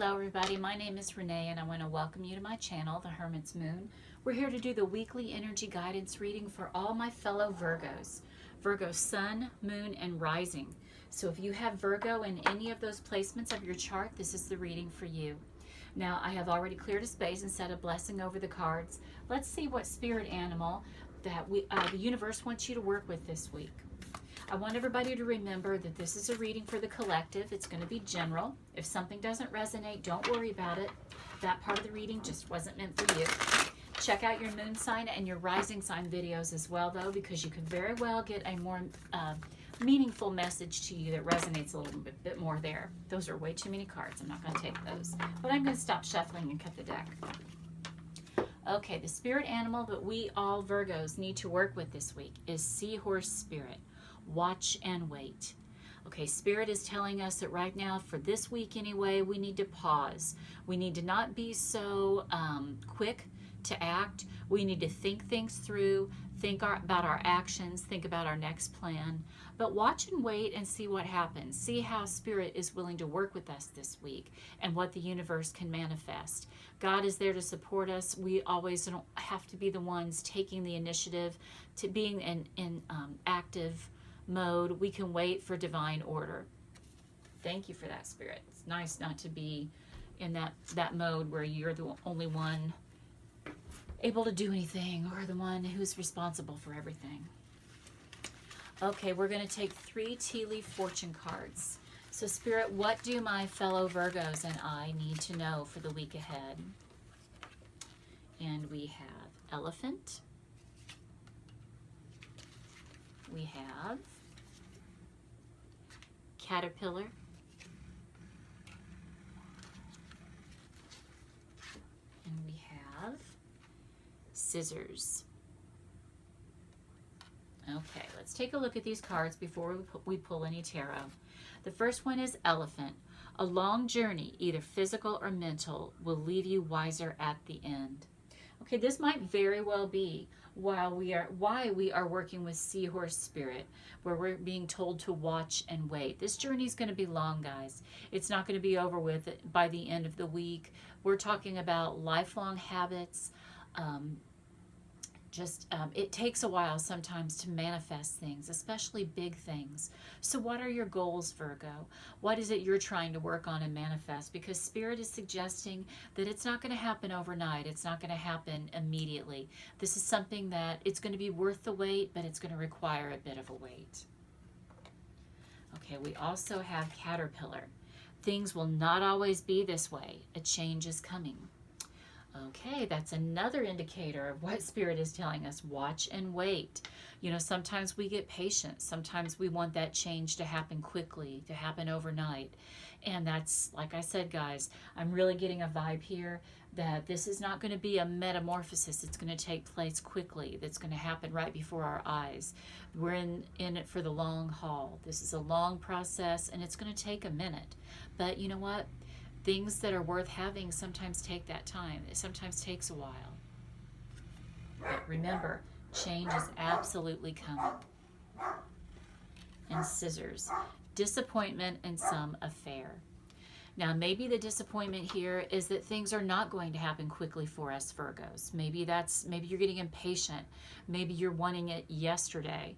Hello everybody, my name is Renee and I want to welcome you to my channel, The Hermit's Moon. We're here to do the weekly energy guidance reading for all my fellow Virgos. Virgo Sun, Moon, and Rising. So if you have Virgo in any of those placements of your chart, this is the reading for you. Now I have already cleared a space and said a blessing over the cards. Let's see what spirit animal that the universe wants you to work with this week. I want everybody to remember that this is a reading for the collective. It's going to be general. If something doesn't resonate, don't worry about it. That part of the reading just wasn't meant for you. Check out your moon sign and your rising sign videos as well, though, because you could very well get a more meaningful message to you that resonates a little bit more there. Those are way too many cards. I'm not going to take those. But I'm going to stop shuffling and cut the deck. Okay, the spirit animal that we all Virgos need to work with this week is Seahorse Spirit. Watch and wait. Okay, Spirit is telling us that right now, for this week anyway, we need to pause. We need to not be so quick to act. We need to think things through, about our actions, think about our next plan. But watch and wait and see what happens. See how Spirit is willing to work with us this week and what the universe can manifest. God is there to support us. We always don't have to be the ones taking the initiative to being in active mode. We can wait for divine order. Thank you for that, Spirit. It's nice not to be in that mode where you're the only one able to do anything or the one who's responsible for everything. Okay, we're going to take 3 tea leaf fortune cards. So Spirit, what do my fellow Virgos and I need to know for the week ahead? And we have Elephant. We have Caterpillar. And we have Scissors. Okay, let's take a look at these cards before we pull any tarot. The first one is Elephant. A long journey, either physical or mental, will leave you wiser at the end. Okay, this might very well be why we are working with Seahorse Spirit, where we're being told to watch and wait. This journey is going to be long, guys. It's not going to be over with by the end of the week. We're talking about lifelong habits. It takes a while sometimes to manifest things, especially big things. So what are your goals, Virgo? What is it you're trying to work on and manifest? Because Spirit is suggesting that it's not going to happen overnight. It's not going to happen immediately. This is something that it's going to be worth the wait, but it's going to require a bit of a wait. Okay, we also have Caterpillar. Things will not always be this way. A change is coming. Okay, that's another indicator of what Spirit is telling us. Watch and wait. You know, sometimes we get patient. Sometimes we want that change to happen quickly, to happen overnight. And that's, like I said, guys, I'm really getting a vibe here that this is not going to be a metamorphosis. It's going to take place quickly. That's going to happen right before our eyes. We're in it for the long haul. This is a long process, and it's going to take a minute. But you know what? Things that are worth having sometimes take that time. It sometimes takes a while. But remember, change is absolutely coming. And Scissors. Disappointment in some affair. Now, maybe the disappointment here is that things are not going to happen quickly for us Virgos. Maybe you're getting impatient. Maybe you're wanting it yesterday.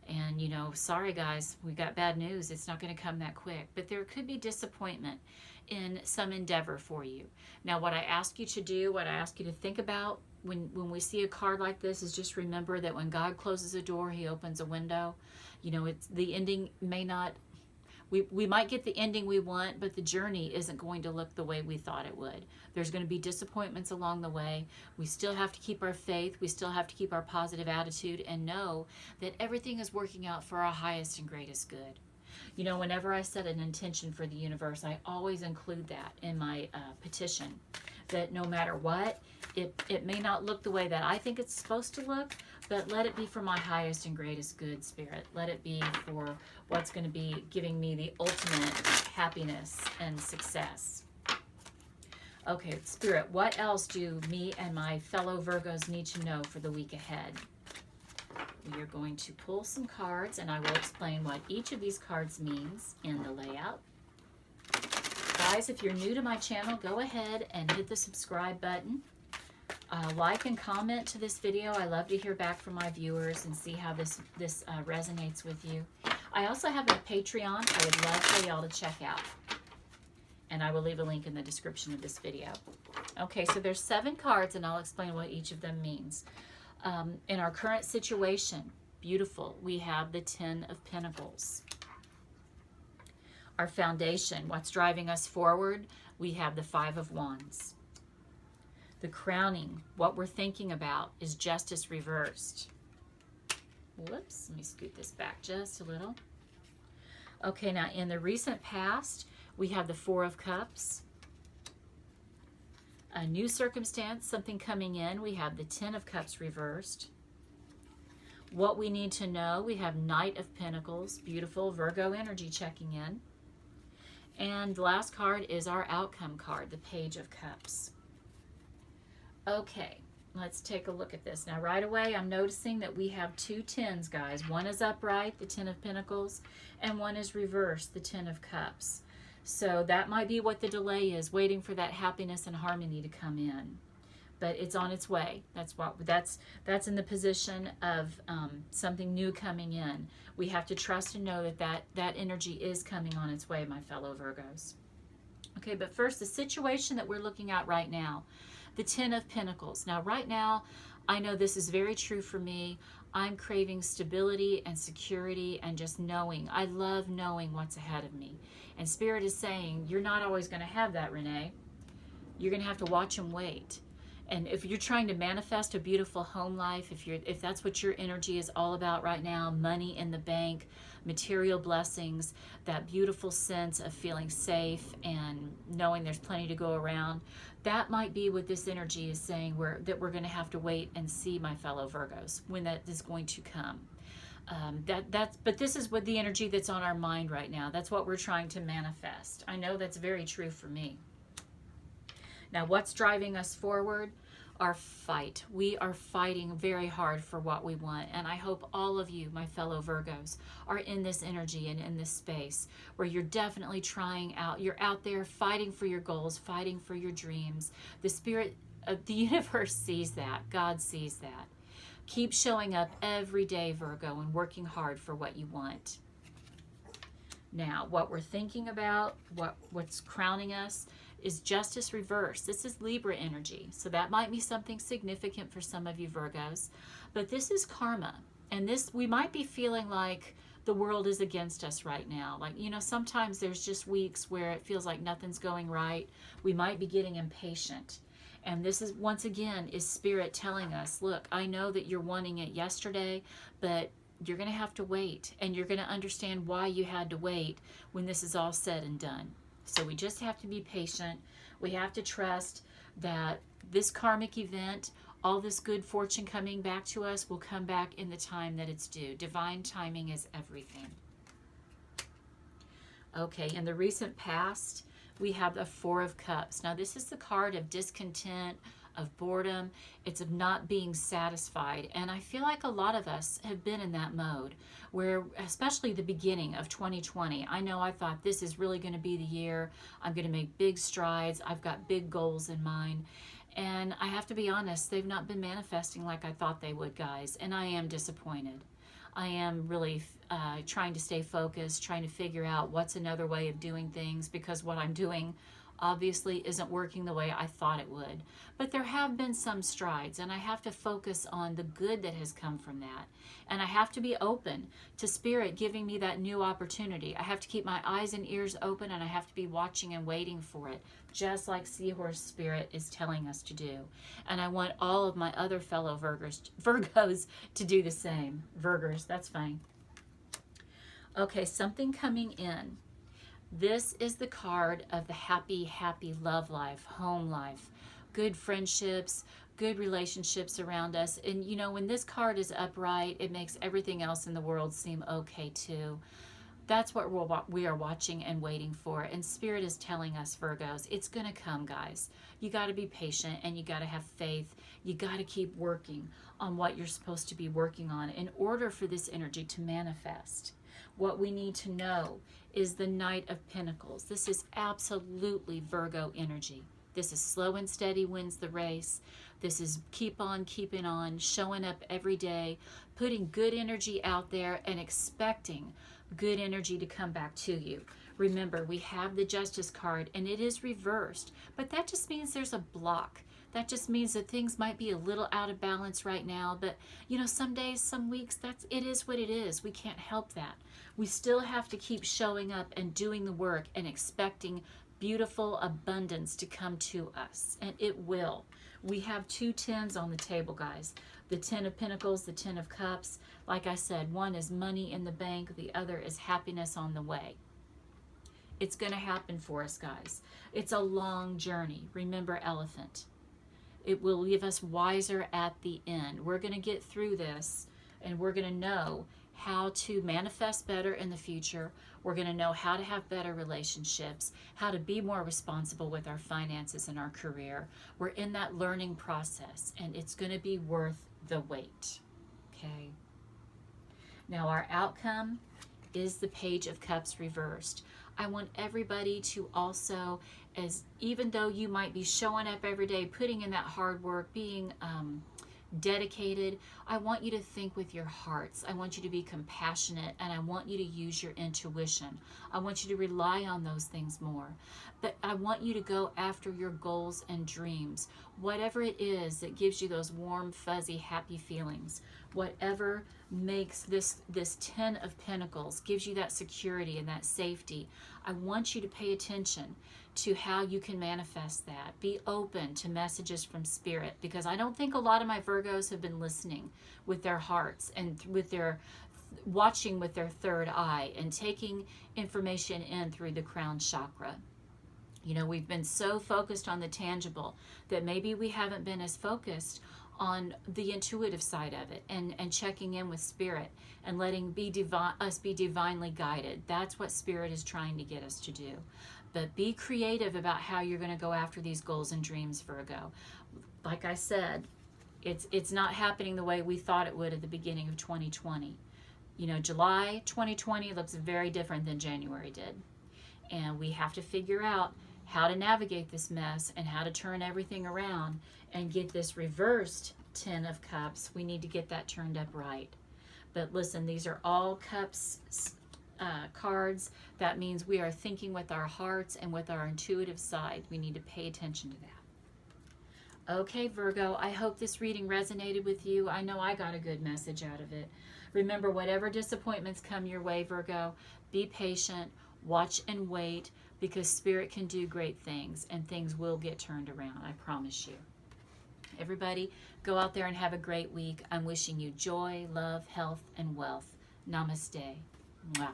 And, you know, sorry guys, we got bad news. It's not going to come that quick. But there could be disappointment in some endeavor for you. Now, what I ask you to do, what I ask you to think about when we see a card like this is just remember that when God closes a door, He opens a window. You know, it's the ending may not, we might get the ending we want, but the journey isn't going to look the way we thought it would. There's going to be disappointments along the way. We still have to keep our faith. We still have to keep our positive attitude and know that everything is working out for our highest and greatest good. You know, whenever I set an intention for the universe, I always include that in my petition, that no matter what, it may not look the way that I think it's supposed to look, but let it be for my highest and greatest good, Spirit. Let it be for what's going to be giving me the ultimate happiness and success. Okay, Spirit, what else do me and my fellow Virgos need to know for the week ahead? We are going to pull some cards, and I will explain what each of these cards means in the layout. guys, if you're new to my channel, go ahead and hit the subscribe button. Like and comment to this video. I love to hear back from my viewers and see how this resonates with you. I also have a Patreon I would love for y'all to check out. And I will leave a link in the description of this video. Okay, so there's 7 cards, and I'll explain what each of them means. In our current situation, beautiful, we have the 10 of Pentacles. Our foundation, what's driving us forward, we have the 5 of Wands. The crowning, what we're thinking about, is Justice reversed. Whoops, let me scoot this back just a little. Okay, now in the recent past, we have the 4 of Cups. A new circumstance, something coming in, we have the 10 of Cups reversed. What we need to know, we have Knight of Pentacles, beautiful Virgo energy checking in. And the last card is our outcome card, the Page of Cups. Okay, let's take a look at this. Now right away, I'm noticing that we have 2 10s, guys. One is upright, the 10 of Pentacles, and one is reversed, the 10 of Cups. So that might be what the delay is, waiting for that happiness and harmony to come in. But it's on its way. That's in the position of something new coming in. We have to trust and know that energy is coming on its way, my fellow Virgos. Okay, but first, the situation that we're looking at right now, the 10 of Pentacles. Now, right now, I know this is very true for me. I'm craving stability and security and just knowing. I love knowing what's ahead of me. And Spirit is saying, you're not always going to have that, Renee. You're going to have to watch and wait. And if you're trying to manifest a beautiful home life, if that's what your energy is all about right now, money in the bank, material blessings, that beautiful sense of feeling safe and knowing there's plenty to go around, that might be what this energy is saying, that we're going to have to wait and see, my fellow Virgos, when that is going to come. But this is what the energy that's on our mind right now. That's what we're trying to manifest. I know that's very true for me. Now, what's driving us forward? Our fight. We are fighting very hard for what we want. And I hope all of you, my fellow Virgos, are in this energy and in this space where you're definitely trying out. You're out there fighting for your goals, fighting for your dreams. The Spirit of the universe sees that. God sees that. Keep showing up every day, Virgo, and working hard for what you want. Now, what we're thinking about, what's crowning us, is Justice reversed. This is Libra energy, so that might be something significant for some of you Virgos, but this is karma, and this, we might be feeling like the world is against us right now. Like, you know, sometimes there's just weeks where it feels like nothing's going right. We might be getting impatient, and this is, once again, is Spirit telling us, look, I know that you're wanting it yesterday, but you're going to have to wait, and you're going to understand why you had to wait when this is all said and done. So we just have to be patient. We have to trust that this karmic event, all this good fortune coming back to us, will come back in the time that it's due. Divine timing is everything. Okay, in the recent past, we have the 4 of Cups. Now, this is the card of discontent, of boredom. It's of not being satisfied. And I feel like a lot of us have been in that mode where, especially the beginning of 2020, I know I thought this is really going to be the year. I'm going to make big strides. I've got big goals in mind. And I have to be honest, they've not been manifesting like I thought they would, guys. And I am disappointed. I am really trying to stay focused, trying to figure out what's another way of doing things, because what I'm doing obviously isn't working the way I thought it would. But there have been some strides, and I have to focus on the good that has come from that. And I have to be open to Spirit giving me that new opportunity. I have to keep my eyes and ears open, and I have to be watching and waiting for it, just like Seahorse Spirit is telling us to do. And I want all of my other fellow Virgos to do the same. Virgos, that's fine. Okay, something coming in. This is the card of the happy, happy love life, home life, good friendships, good relationships around us. And you know, when this card is upright, it makes everything else in the world seem okay too. That's what we are watching and waiting for. And Spirit is telling us, Virgos, it's going to come, guys. You got to be patient, and you got to have faith. You got to keep working on what you're supposed to be working on in order for this energy to manifest. What we need to know is the Knight of Pentacles. This is absolutely Virgo energy. This is slow and steady wins the race. This is keep on keeping on, showing up every day, putting good energy out there and expecting good energy to come back to you. Remember, we have the Justice card and it is reversed, but that just means there's a block. That just means that things might be a little out of balance right now, but you know, some days, some weeks, it is what it is. We can't help that. We still have to keep showing up and doing the work and expecting beautiful abundance to come to us, and it will. We have 2 tens on the table, guys. The 10 of Pentacles, the 10 of Cups. Like I said, one is money in the bank, the other is happiness on the way. It's going to happen for us, guys. It's a long journey. Remember, elephant. It will leave us wiser at the end. We're going to get through this, and we're going to know how to manifest better in the future. We're going to know how to have better relationships, how to be more responsible with our finances and our career. We're in that learning process, and it's going to be worth the wait. Okay. Now, our outcome is the Page of Cups reversed. I want everybody to also, even though you might be showing up every day, putting in that hard work, being dedicated, I want you to think with your hearts. I want you to be compassionate, and I want you to use your intuition. I want you to rely on those things more. But I want you to go after your goals and dreams. Whatever it is that gives you those warm, fuzzy, happy feelings. Whatever makes this 10 of Pentacles, gives you that security and that safety. I want you to pay attention to how you can manifest that. Be open to messages from Spirit, because I don't think a lot of my Virgos have been listening with their hearts and with their watching with their third eye and taking information in through the crown chakra. You know, we've been so focused on the tangible that maybe we haven't been as focused on the intuitive side of it, and checking in with Spirit and letting us be divinely guided. That's what Spirit is trying to get us to do. But be creative about how you're going to go after these goals and dreams, Virgo. Like I said, it's not happening the way we thought it would at the beginning of 2020. You know, July 2020 looks very different than January did. And we have to figure out how to navigate this mess and how to turn everything around and get this reversed 10 of Cups. We need to get that turned up right. But listen, these are all Cups cards. That means we are thinking with our hearts and with our intuitive side. We need to pay attention to that. Okay, Virgo, I hope this reading resonated with you. I know I got a good message out of it. Remember, whatever disappointments come your way, Virgo, be patient, watch and wait, because Spirit can do great things and things will get turned around. I promise you. Everybody, go out there and have a great week. I'm wishing you joy, love, health, and wealth. Namaste. Mwah.